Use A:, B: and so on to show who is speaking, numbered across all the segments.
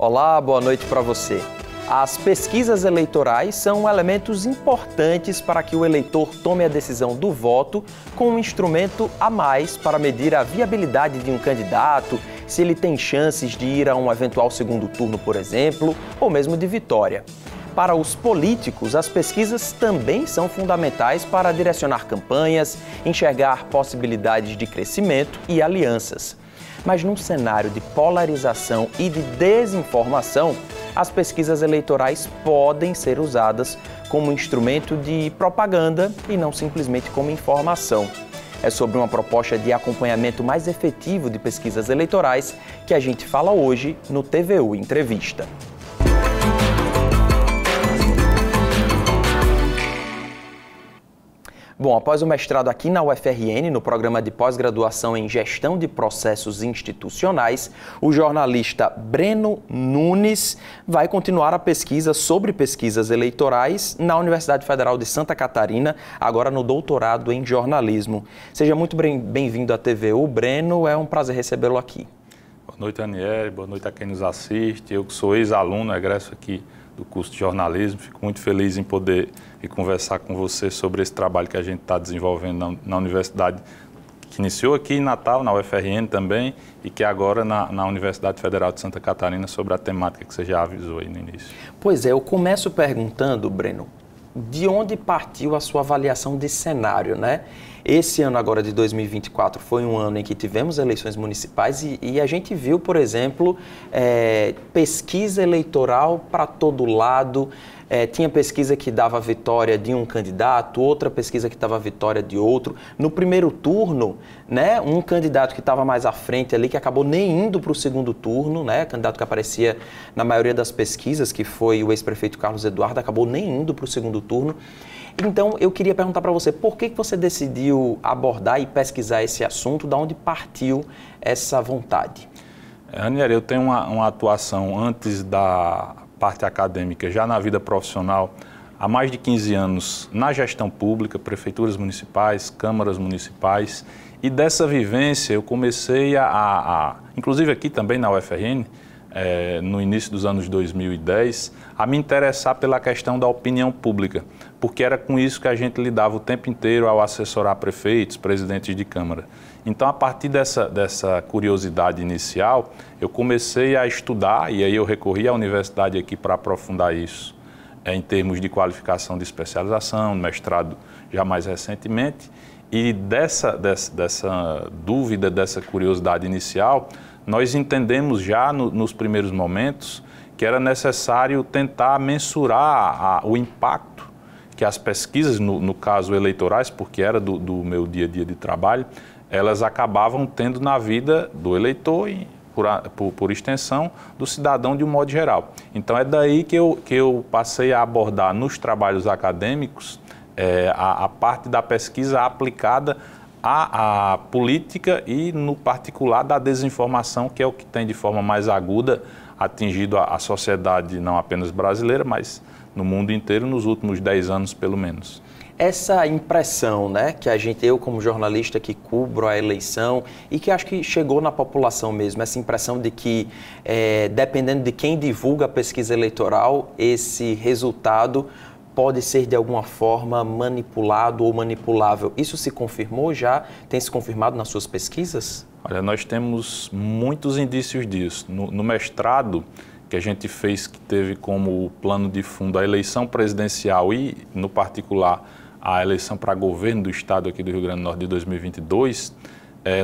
A: Olá, boa noite para você. As pesquisas eleitorais são elementos importantes para que o eleitor tome a decisão do voto com um instrumento a mais para medir a viabilidade de um candidato, se ele tem chances de ir a um eventual segundo turno, por exemplo, ou mesmo de vitória. Para os políticos, as pesquisas também são fundamentais para direcionar campanhas, enxergar possibilidades de crescimento e alianças. Mas num cenário de polarização e de desinformação, as pesquisas eleitorais podem ser usadas como instrumento de propaganda e não simplesmente como informação. É sobre uma proposta de acompanhamento mais efetivo de pesquisas eleitorais que a gente fala hoje no TVU Entrevista. Bom, após o mestrado aqui na UFRN, no programa de pós-graduação em Gestão de Processos Institucionais, o jornalista Breno Nunes vai continuar a pesquisa sobre pesquisas eleitorais na Universidade Federal de Santa Catarina, agora no doutorado em jornalismo. Seja muito bem-vindo à TVU, Breno, é um prazer recebê-lo aqui.
B: Boa noite, Aniele, boa noite a quem nos assiste. Eu que sou ex-aluno, egresso aqui do curso de jornalismo, fico muito feliz em poder conversar com você sobre esse trabalho que a gente está desenvolvendo na universidade, que iniciou aqui em Natal, na UFRN também, e que agora na Universidade Federal de Santa Catarina, sobre a temática que você já avisou aí no início.
A: Pois é, eu começo perguntando, Breno, de onde partiu a sua avaliação de cenário, né? Esse ano agora de 2024 foi um ano em que tivemos eleições municipais e a gente viu, por exemplo, pesquisa eleitoral para todo lado. Tinha pesquisa que dava vitória de um candidato, outra pesquisa que dava vitória de outro. No primeiro turno, né, um candidato que estava mais à frente ali, que acabou nem indo para o segundo turno, né, candidato que aparecia na maioria das pesquisas, que foi o ex-prefeito Carlos Eduardo, acabou nem indo para o segundo turno. Então, eu queria perguntar para você, por que você decidiu abordar e pesquisar esse assunto? De onde partiu essa vontade?
B: Aniele, eu tenho uma atuação antes da parte acadêmica, já na vida profissional, há mais de 15 anos na gestão pública, prefeituras municipais, câmaras municipais, e dessa vivência eu comecei inclusive aqui também na UFRN, no início dos anos 2010, a me interessar pela questão da opinião pública, porque era com isso que a gente lidava o tempo inteiro ao assessorar prefeitos, presidentes de Câmara. Então, a partir dessa curiosidade inicial, eu comecei a estudar, e aí eu recorri à universidade aqui para aprofundar isso, em termos de qualificação de especialização, mestrado já mais recentemente, e dessa dúvida, dessa curiosidade inicial, nós entendemos já nos primeiros momentos que era necessário tentar mensurar o impacto que as pesquisas, no caso eleitorais, porque era do meu dia a dia de trabalho, elas acabavam tendo na vida do eleitor e, por extensão, do cidadão de um modo geral. Então é daí que eu passei a abordar nos trabalhos acadêmicos a parte da pesquisa aplicada à política e, no particular, da desinformação, que é o que tem de forma mais aguda atingido a sociedade não apenas brasileira, mas no mundo inteiro nos últimos 10 anos, pelo menos.
A: Essa impressão, né, que eu como jornalista que cubro a eleição e que acho que chegou na população mesmo, essa impressão de que, dependendo de quem divulga a pesquisa eleitoral, esse resultado pode ser de alguma forma manipulado ou manipulável. Isso se confirmou já? Tem se confirmado nas suas pesquisas?
B: Olha, nós temos muitos indícios disso. No mestrado que a gente fez, que teve como plano de fundo a eleição presidencial e, no particular, a eleição para governo do estado aqui do Rio Grande do Norte de 2022,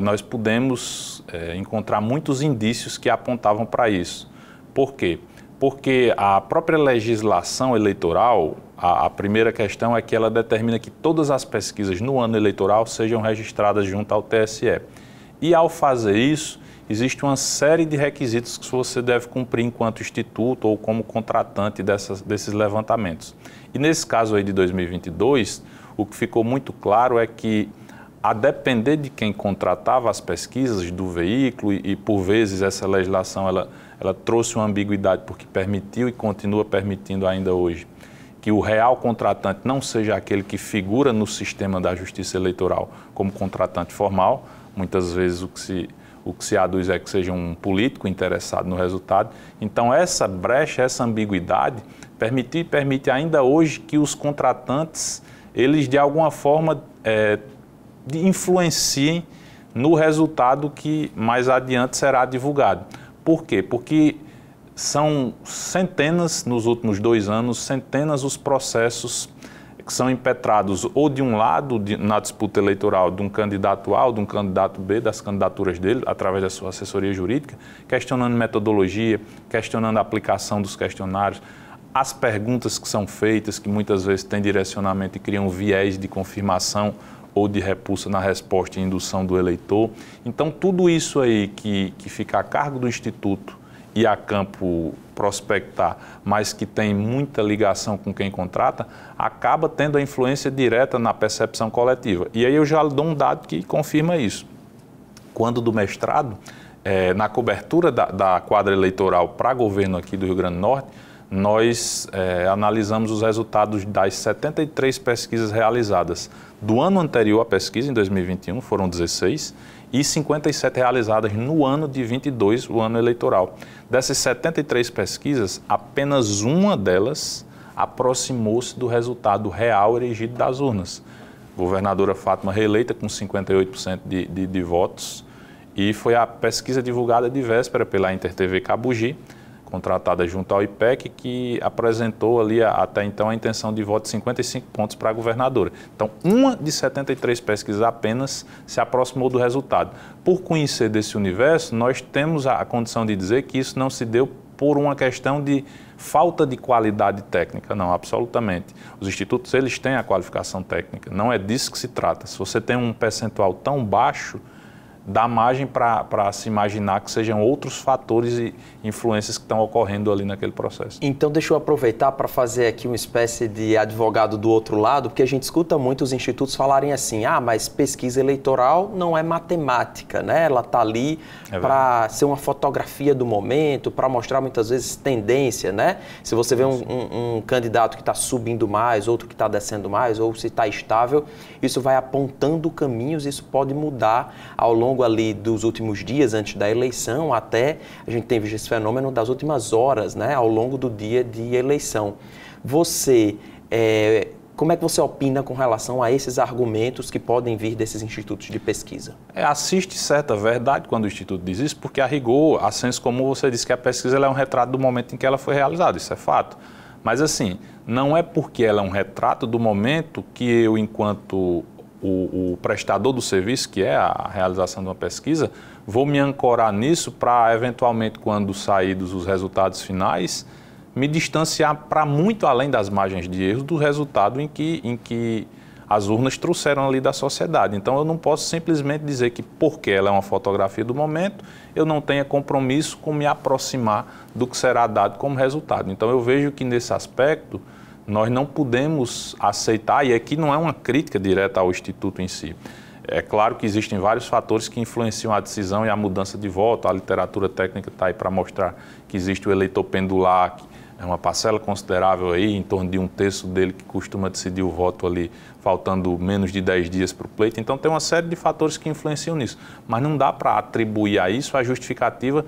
B: nós pudemos encontrar muitos indícios que apontavam para isso. Por quê? Porque a própria legislação eleitoral, a primeira questão é que ela determina que todas as pesquisas no ano eleitoral sejam registradas junto ao TSE. E ao fazer isso, existe uma série de requisitos que você deve cumprir enquanto instituto ou como contratante desses levantamentos. E nesse caso aí de 2022, o que ficou muito claro é que, a depender de quem contratava as pesquisas do veículo, e por vezes essa legislação ela trouxe uma ambiguidade porque permitiu e continua permitindo ainda hoje que o real contratante não seja aquele que figura no sistema da justiça eleitoral como contratante formal. Muitas vezes o que se aduz é que seja um político interessado no resultado. Então, essa brecha, essa ambiguidade, permite ainda hoje que os contratantes, eles de alguma forma influenciem no resultado que mais adiante será divulgado. Por quê? Porque são centenas, nos últimos 2 anos, centenas os processos que são impetrados ou de um lado na disputa eleitoral de um candidato A ou de um candidato B, das candidaturas dele, através da sua assessoria jurídica, questionando metodologia, questionando a aplicação dos questionários, as perguntas que são feitas, que muitas vezes têm direcionamento e criam viés de confirmação ou de repulsa na resposta e indução do eleitor. Então, tudo isso aí que fica a cargo do Instituto e a campo prospectar, mas que tem muita ligação com quem contrata, acaba tendo a influência direta na percepção coletiva. E aí eu já dou um dado que confirma isso. Quando do mestrado, na cobertura da quadra eleitoral para governo aqui do Rio Grande do Norte, nós analisamos os resultados das 73 pesquisas realizadas do ano anterior à pesquisa, em 2021, foram 16, e 57 realizadas no ano de 22, o ano eleitoral. Dessas 73 pesquisas, apenas uma delas aproximou-se do resultado real erigido das urnas. Governadora Fátima reeleita com 58% de votos, e foi a pesquisa divulgada de véspera pela InterTV Cabugi, contratada junto ao IPEC, que apresentou ali até então a intenção de voto de 55 pontos para a governadora. Então, uma de 73 pesquisas apenas se aproximou do resultado. Por conhecer desse universo, nós temos a condição de dizer que isso não se deu por uma questão de falta de qualidade técnica, não, absolutamente. Os institutos, eles têm a qualificação técnica, não é disso que se trata. Se você tem um percentual tão baixo, dá margem para se imaginar que sejam outros fatores e influências que estão ocorrendo ali naquele processo.
A: Então, deixa eu aproveitar para fazer aqui uma espécie de advogado do outro lado, porque a gente escuta muito os institutos falarem assim, mas pesquisa eleitoral não é matemática, né? Ela está ali para ser uma fotografia do momento, para mostrar muitas vezes tendência, né? Se você vê um candidato que está subindo mais, outro que está descendo mais, ou se está estável, isso vai apontando caminhos, isso pode mudar ao longo ali dos últimos dias antes da eleição, até a gente teve esse fenômeno das últimas horas, né, ao longo do dia de eleição. Você, como é que você opina com relação a esses argumentos que podem vir desses institutos de pesquisa?
B: Assiste certa verdade quando o Instituto diz isso, porque a rigor, a senso comum, você disse que a pesquisa ela é um retrato do momento em que ela foi realizada, isso é fato. Mas assim, não é porque ela é um retrato do momento que eu, enquanto o prestador do serviço, que é a realização de uma pesquisa, vou me ancorar nisso para, eventualmente, quando saídos os resultados finais, me distanciar para muito além das margens de erro do resultado em que as urnas trouxeram ali da sociedade. Então, eu não posso simplesmente dizer que, porque ela é uma fotografia do momento, eu não tenha compromisso com me aproximar do que será dado como resultado. Então, eu vejo que, nesse aspecto, nós não podemos aceitar, e aqui não é uma crítica direta ao Instituto em si. É claro que existem vários fatores que influenciam a decisão e a mudança de voto. A literatura técnica está aí para mostrar que existe o eleitor pendular, que é uma parcela considerável aí, em torno de 1/3 dele que costuma decidir o voto ali, faltando menos de 10 dias para o pleito. Então tem uma série de fatores que influenciam nisso. Mas não dá para atribuir a isso a justificativa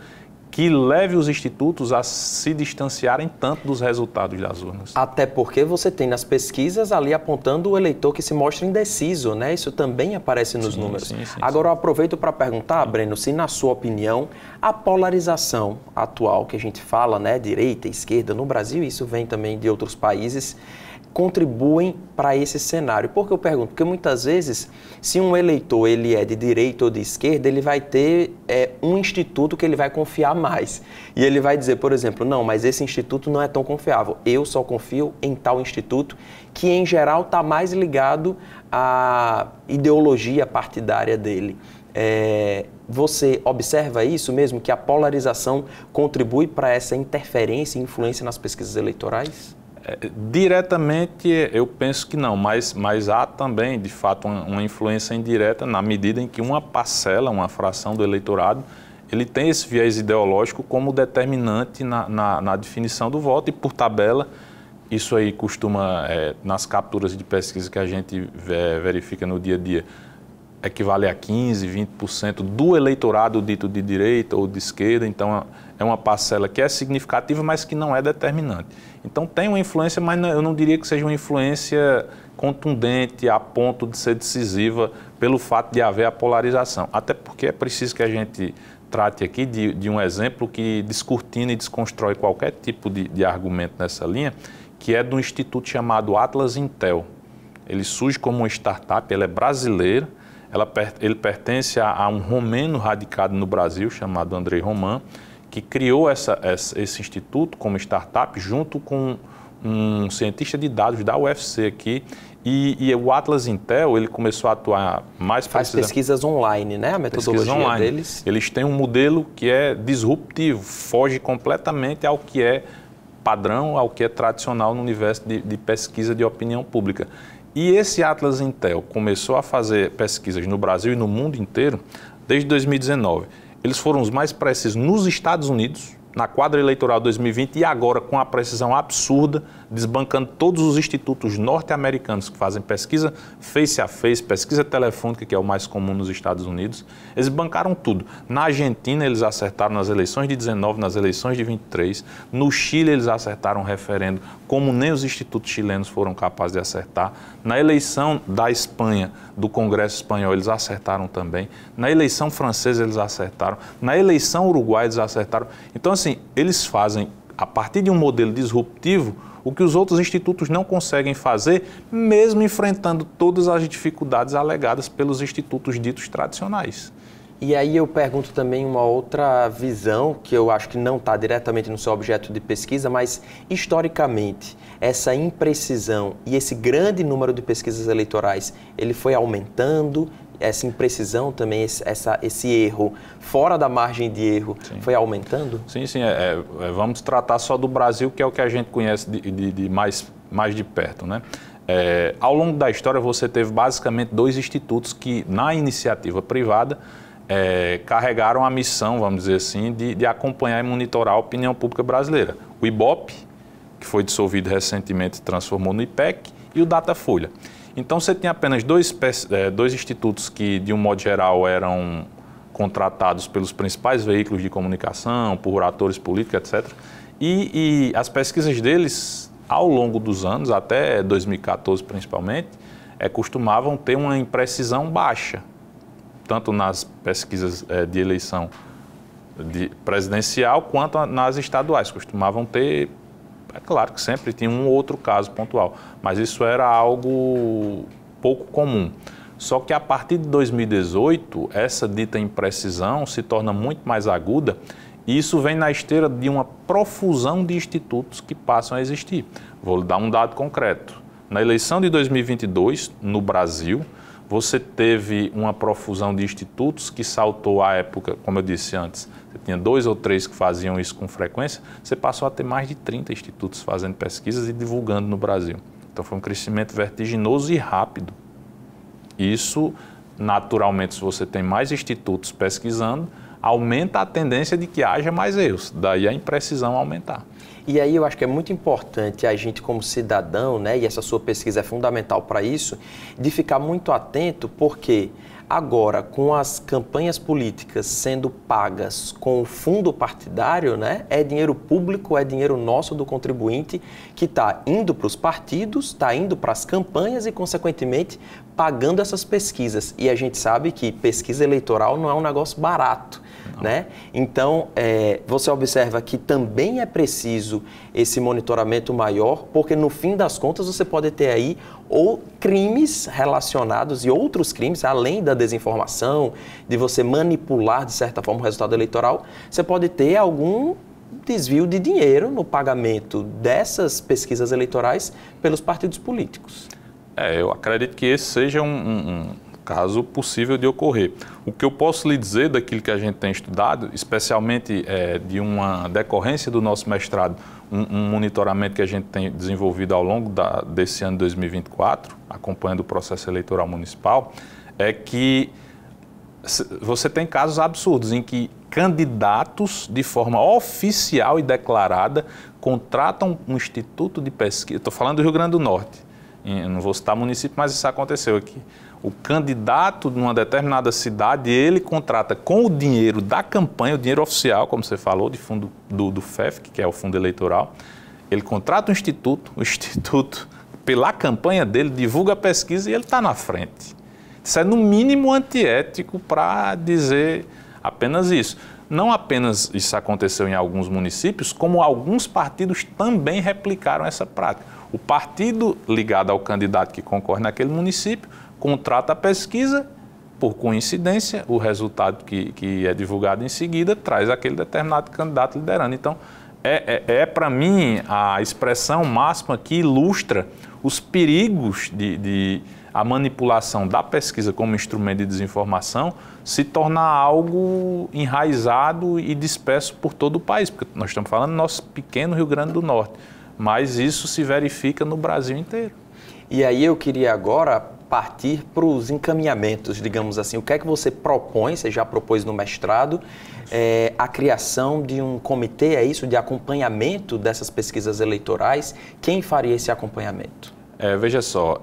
B: que leve os institutos a se distanciarem tanto dos resultados das urnas.
A: Até porque você tem nas pesquisas ali apontando o eleitor que se mostra indeciso, né? Isso também aparece nos números.
B: Sim,
A: Agora eu aproveito para perguntar, Breno, se na sua opinião a polarização atual que a gente fala, né, direita e esquerda no Brasil, isso vem também de outros países, contribuem para esse cenário. Por que eu pergunto? Porque muitas vezes, se um eleitor ele é de direita ou de esquerda, ele vai ter um instituto que ele vai confiar mais. E ele vai dizer, por exemplo, não, mas esse instituto não é tão confiável. Eu só confio em tal instituto que, em geral, está mais ligado à ideologia partidária dele. Você observa isso mesmo, que a polarização contribui para essa interferência e influência nas pesquisas eleitorais?
B: Diretamente, eu penso que não, mas há também, de fato, uma influência indireta na medida em que uma parcela, uma fração do eleitorado, ele tem esse viés ideológico como determinante na definição do voto e, por tabela, isso aí costuma, nas capturas de pesquisa que a gente verifica no dia a dia, equivale a 15%, 20% do eleitorado dito de direita ou de esquerda, então é uma parcela que é significativa, mas que não é determinante. Então tem uma influência, mas eu não diria que seja uma influência contundente a ponto de ser decisiva pelo fato de haver a polarização. Até porque é preciso que a gente trate aqui de um exemplo que descortina e desconstrói qualquer tipo de argumento nessa linha, que é do instituto chamado Atlas Intel. Ele surge como uma startup, ele é brasileiro, ele pertence a um romeno radicado no Brasil, chamado Andrei Roman, que criou esse instituto como startup junto com um cientista de dados da UFC aqui. E o Atlas Intel, ele começou a atuar mais
A: Faz pesquisas online, né? A metodologia deles.
B: Eles têm um modelo que é disruptivo, foge completamente ao que é padrão, ao que é tradicional no universo de pesquisa de opinião pública. E esse Atlas Intel começou a fazer pesquisas no Brasil e no mundo inteiro desde 2019. Eles foram os mais precisos nos Estados Unidos, na quadra eleitoral 2020 e agora com a precisão absurda, desbancando todos os institutos norte-americanos que fazem pesquisa face a face, pesquisa telefônica, que é o mais comum nos Estados Unidos. Eles bancaram tudo. Na Argentina eles acertaram nas eleições de 19, nas eleições de 23. No Chile eles acertaram um referendo, como nem os institutos chilenos foram capazes de acertar. Na eleição da Espanha, do Congresso Espanhol, eles acertaram também. Na eleição francesa eles acertaram. Na eleição uruguaia eles acertaram. Então, assim, eles fazem, a partir de um modelo disruptivo, o que os outros institutos não conseguem fazer, mesmo enfrentando todas as dificuldades alegadas pelos institutos ditos tradicionais.
A: E aí eu pergunto também uma outra visão, que eu acho que não está diretamente no seu objeto de pesquisa, mas historicamente, essa imprecisão e esse grande número de pesquisas eleitorais, ele foi aumentando, essa imprecisão também, esse erro, fora da margem de erro, sim, foi aumentando?
B: Sim, sim. Vamos tratar só do Brasil, que é o que a gente conhece de mais de perto, né? Ao longo da história, você teve basicamente dois institutos que, na iniciativa privada, carregaram a missão, vamos dizer assim, de acompanhar e monitorar a opinião pública brasileira. O IBOP, que foi dissolvido recentemente e transformou no IPEC, e o Datafolha. Então, você tinha apenas dois institutos que, de um modo geral, eram contratados pelos principais veículos de comunicação, por atores políticos, etc. E as pesquisas deles, ao longo dos anos, até 2014 principalmente, costumavam ter uma imprecisão baixa, tanto nas pesquisas de eleição presidencial quanto nas estaduais. Costumavam ter, é claro que sempre tinha um ou outro caso pontual, mas isso era algo pouco comum. Só que a partir de 2018, essa dita imprecisão se torna muito mais aguda e isso vem na esteira de uma profusão de institutos que passam a existir. Vou lhe dar um dado concreto. Na eleição de 2022, no Brasil, você teve uma profusão de institutos que saltou à época, como eu disse antes, você tinha 2 ou 3 que faziam isso com frequência, você passou a ter mais de 30 institutos fazendo pesquisas e divulgando no Brasil. Então foi um crescimento vertiginoso e rápido. Isso, naturalmente, se você tem mais institutos pesquisando, aumenta a tendência de que haja mais erros, daí a imprecisão aumentar.
A: E aí eu acho que é muito importante a gente como cidadão, né, e essa sua pesquisa é fundamental para isso, de ficar muito atento, porque agora, com as campanhas políticas sendo pagas com o fundo partidário, né, é dinheiro público, é dinheiro nosso do contribuinte que está indo para os partidos, está indo para as campanhas e, consequentemente, pagando essas pesquisas. E a gente sabe que pesquisa eleitoral não é um negócio barato. Né? Então, você observa que também é preciso esse monitoramento maior, porque no fim das contas você pode ter aí ou crimes relacionados e outros crimes, além da desinformação, de você manipular de certa forma o resultado eleitoral, você pode ter algum desvio de dinheiro no pagamento dessas pesquisas eleitorais pelos partidos políticos.
B: Eu acredito que esse seja um caso possível de ocorrer. O que eu posso lhe dizer daquilo que a gente tem estudado, especialmente de uma decorrência do nosso mestrado, um monitoramento que a gente tem desenvolvido ao longo desse ano de 2024, acompanhando o processo eleitoral municipal, é que você tem casos absurdos em que candidatos, de forma oficial e declarada, contratam um instituto de pesquisa, estou falando do Rio Grande do Norte, não vou citar município, mas isso aconteceu aqui. O candidato de uma determinada cidade, ele contrata com o dinheiro da campanha, o dinheiro oficial, como você falou, de fundo do FEF, que é o fundo eleitoral, ele contrata o instituto, pela campanha dele, divulga a pesquisa e ele está na frente. Isso é no mínimo antiético para dizer apenas isso. Não apenas isso aconteceu em alguns municípios, como alguns partidos também replicaram essa prática. O partido ligado ao candidato que concorre naquele município contrata a pesquisa, por coincidência, o resultado que é divulgado em seguida traz aquele determinado candidato liderando. Então, para mim, a expressão máxima que ilustra os perigos de a manipulação da pesquisa como instrumento de desinformação se tornar algo enraizado e disperso por todo o país, porque nós estamos falando do nosso pequeno Rio Grande do Norte, mas isso se verifica no Brasil inteiro.
A: E aí eu queria agora partir para os encaminhamentos, digamos assim. O que é que você propõe, você já propôs no mestrado, a criação de um comitê, é isso, de acompanhamento dessas pesquisas eleitorais? Quem faria esse acompanhamento?
B: Veja só,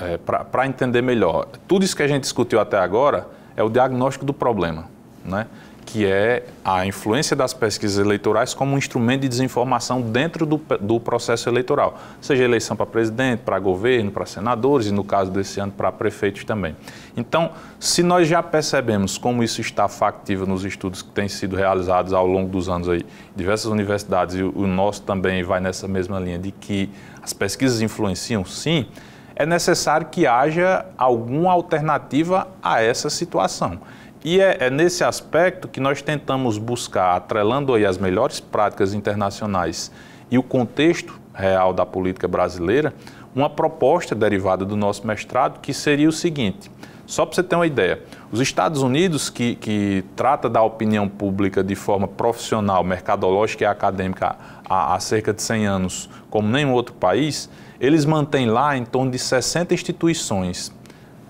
B: para entender melhor, tudo isso que a gente discutiu até agora é o diagnóstico do problema, né? Que é a influência das pesquisas eleitorais como um instrumento de desinformação dentro do processo eleitoral, seja eleição para presidente, para governo, para senadores e, no caso desse ano, para prefeitos também. Então, se nós já percebemos como isso está factível nos estudos que têm sido realizados ao longo dos anos aí, diversas universidades, e o nosso também vai nessa mesma linha, de que as pesquisas influenciam, sim, é necessário que haja alguma alternativa a essa situação. E é nesse aspecto que nós tentamos buscar, atrelando aí as melhores práticas internacionais e o contexto real da política brasileira, uma proposta derivada do nosso mestrado, que seria o seguinte: só para você ter uma ideia, os Estados Unidos, que trata da opinião pública de forma profissional, mercadológica e acadêmica há cerca de 100 anos, como nenhum outro país, eles mantêm lá em torno de 60 instituições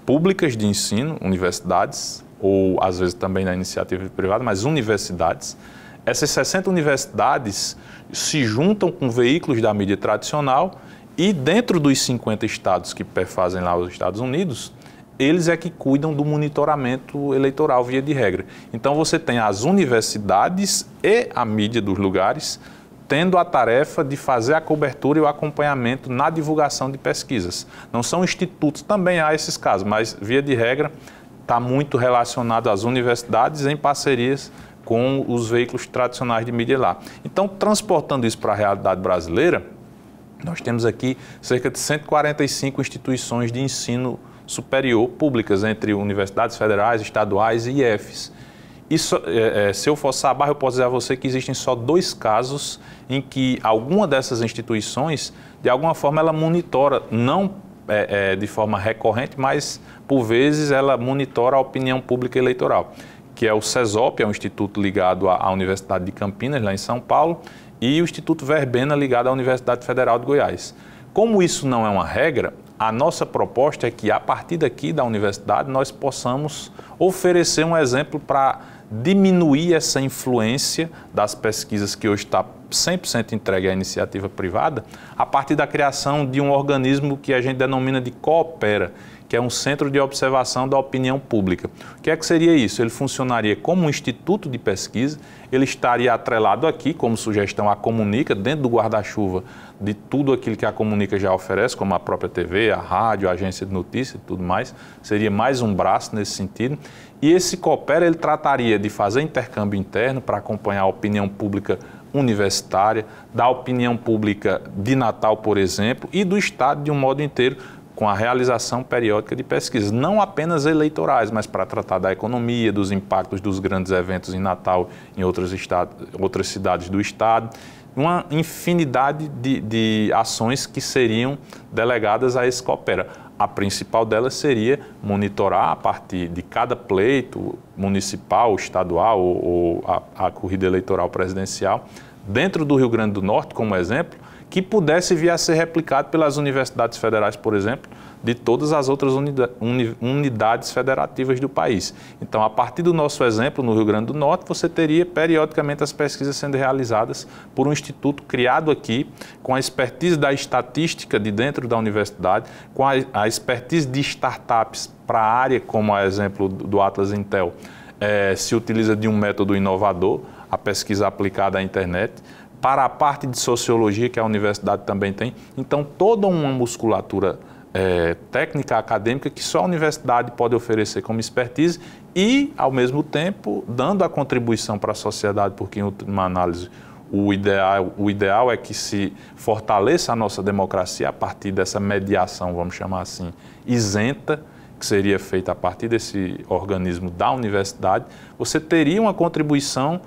B: públicas de ensino, universidades, ou às vezes também na iniciativa privada, mas universidades. Essas 60 universidades se juntam com veículos da mídia tradicional e dentro dos 50 estados que perfazem lá os Estados Unidos, eles é que cuidam do monitoramento eleitoral via de regra. Então você tem as universidades e a mídia dos lugares tendo a tarefa de fazer a cobertura e o acompanhamento na divulgação de pesquisas. Não são institutos, também há esses casos, mas via de regra está muito relacionado às universidades em parcerias com os veículos tradicionais de mídia lá. Então, transportando isso para a realidade brasileira, nós temos aqui cerca de 145 instituições de ensino superior públicas, entre universidades federais, estaduais e IEFs. Isso, se eu forçar a barra, eu posso dizer a você que existem só 2 casos em que alguma dessas instituições, de alguma forma, ela monitora, não de forma recorrente, mas por vezes ela monitora a opinião pública eleitoral, que é o CESOP, é um instituto ligado à Universidade de Campinas, lá em São Paulo, e o Instituto Verbena, ligado à Universidade Federal de Goiás. Como isso não é uma regra, a nossa proposta é que, a partir daqui da universidade, nós possamos oferecer um exemplo para diminuir essa influência das pesquisas que hoje está 100% entregue à iniciativa privada, a partir da criação de um organismo que a gente denomina de Coopera, que é um centro de observação da opinião pública. O que é que seria isso? Ele funcionaria como um instituto de pesquisa, ele estaria atrelado aqui, como sugestão, à Comunica, dentro do guarda-chuva de tudo aquilo que a Comunica já oferece, como a própria TV, a rádio, a agência de notícias e tudo mais. Seria mais um braço nesse sentido. E esse Coopera, ele trataria de fazer intercâmbio interno para acompanhar a opinião pública universitária, da opinião pública de Natal, por exemplo, e do Estado de um modo inteiro, com a realização periódica de pesquisas, não apenas eleitorais, mas para tratar da economia, dos impactos dos grandes eventos em Natal, em outras cidades do Estado, uma infinidade de ações que seriam delegadas a esse Coopera. A principal delas seria monitorar a partir de cada pleito municipal, estadual ou a corrida eleitoral presidencial, dentro do Rio Grande do Norte, como exemplo, que pudesse vir a ser replicado pelas universidades federais, por exemplo, de todas as outras unidades federativas do país. Então, a partir do nosso exemplo, no Rio Grande do Norte, você teria periodicamente as pesquisas sendo realizadas por um instituto criado aqui, com a expertise da estatística de dentro da universidade, com a expertise de startups para a área, como a exemplo do Atlas Intel, se utiliza de um método inovador, a pesquisa aplicada à internet, para a parte de sociologia que a universidade também tem. Então, toda uma musculatura técnica acadêmica que só a universidade pode oferecer como expertise e, ao mesmo tempo, dando a contribuição para a sociedade, porque, em última análise, o ideal é que se fortaleça a nossa democracia a partir dessa mediação, vamos chamar assim, isenta, que seria feita a partir desse organismo da universidade. Você teria uma contribuição,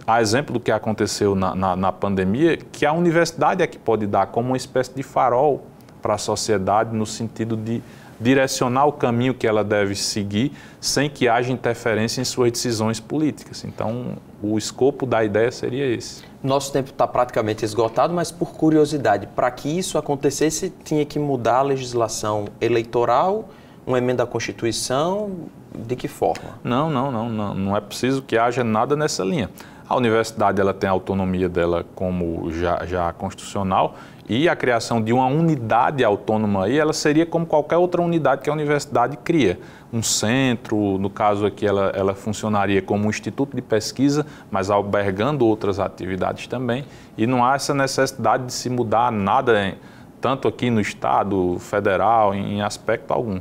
B: a exemplo do que aconteceu na pandemia, que a universidade é que pode dar como uma espécie de farol para a sociedade, no sentido de direcionar o caminho que ela deve seguir sem que haja interferência em suas decisões políticas. Então, o escopo da ideia seria esse.
A: Nosso tempo está praticamente esgotado, mas por curiosidade, para que isso acontecesse, tinha que mudar a legislação eleitoral, uma emenda à Constituição, de que forma? Não é preciso que haja nada nessa linha. A universidade ela tem a autonomia dela como já constitucional, e a criação de uma unidade autônoma aí, ela seria como qualquer outra unidade que a universidade cria. Um centro, no caso aqui, ela funcionaria como um instituto de pesquisa, mas albergando outras atividades também. E não há essa necessidade de se mudar nada, tanto aqui no Estado, federal, em aspecto algum.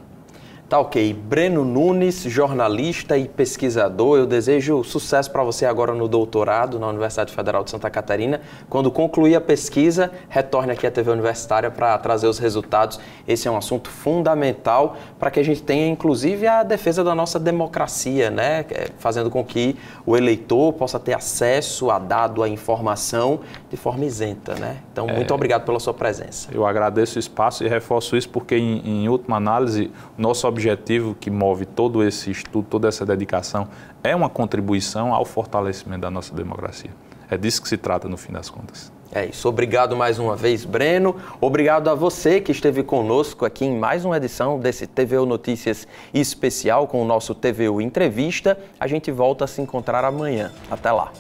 A: Tá ok. Breno Nunes, jornalista e pesquisador, eu desejo sucesso para você agora no doutorado na Universidade Federal de Santa Catarina. Quando concluir a pesquisa, retorne aqui à TV Universitária para trazer os resultados. Esse é um assunto fundamental para que a gente tenha, inclusive, a defesa da nossa democracia, né? Fazendo com que o eleitor possa ter acesso a dado, a informação de forma isenta, né? Então, muito obrigado pela sua presença.
B: Eu agradeço o espaço e reforço isso porque, em última análise, nosso objetivo que move todo esse estudo, toda essa dedicação, é uma contribuição ao fortalecimento da nossa democracia. É disso que se trata no fim das contas.
A: É isso. Obrigado mais uma vez, Breno. Obrigado a você que esteve conosco aqui em mais uma edição desse TVU Notícias especial com o nosso TVU Entrevista. A gente volta a se encontrar amanhã. Até lá.